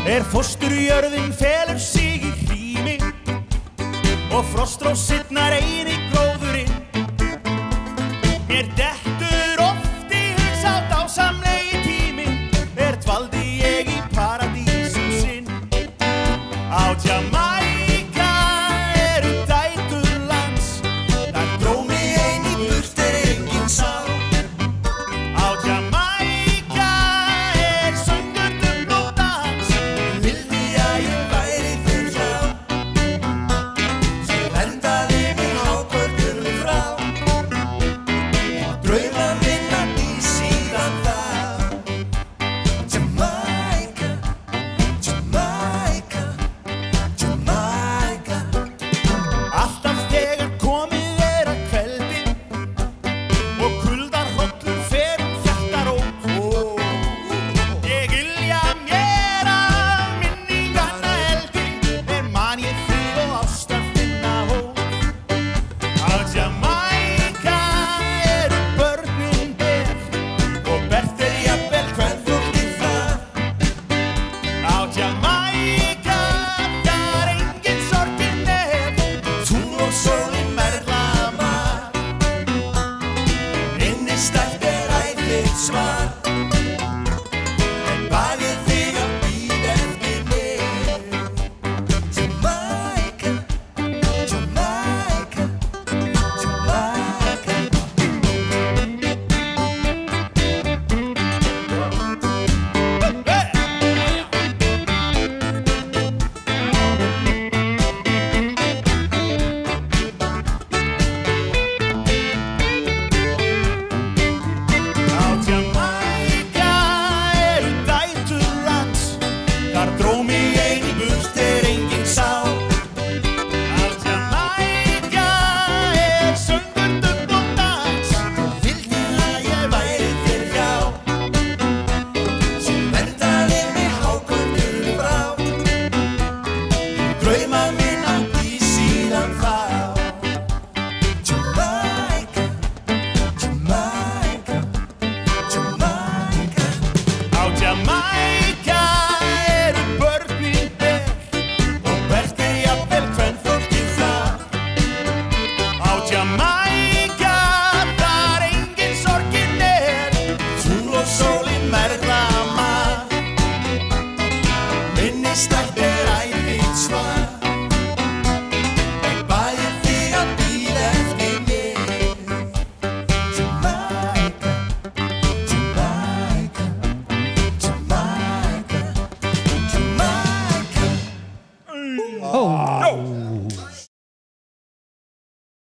Fósturjörðin felur sig í hrími og frostrósirnar ein í gróðurinn. Mér dettur oft í hug sá dásamlegi tími dvaldi ég í paradísum sinn. Á Jamaica eru dætur lands, þar dró mig ein í burt enginn sá. Á Jamaica söngur dugnað dans, vildi að ég væri þér hjá, sem verndaði mig hákvörðum frá. Drauma minna í síðan þá. Jamaica, Jamaica, Jamaica. Alltaf þegar komið að kveldi og kuldahrollur fer hjartarót, ég ylja mér af minninganna eldi, man ég þig og ástar þinna hót. Á Jamaica eru börnin ber og bert jafnvel kvenfólkið þar. Á Jamaica þar engin sorgin tungl og sólin merlama. Innistætt æðið svar, en bað ég þig að bíða eftir mér. Jamaica, Jamaica, Jamaica. Á Jamaica eru dætur lands, þar dró mig ein í burt enginn sá. Á Jamaica söngur dugnað dans, vildi að ég væri þér hjá, sem verndaði mig hákvörðum frá. Drauma minna í síðan þá. Jamaica, Jamaica, Jamaica. Á Jamaica eru börnin ber og bert jafnvel kvenfólkið þar. Á Jamaica þar engin sorgin tungl og sólin merlama. Minnisstætt æðið svar, en bað ég þig að bíða eftir mér. Jamaica, Jamaica, Jamaica, Jamaica. Oh.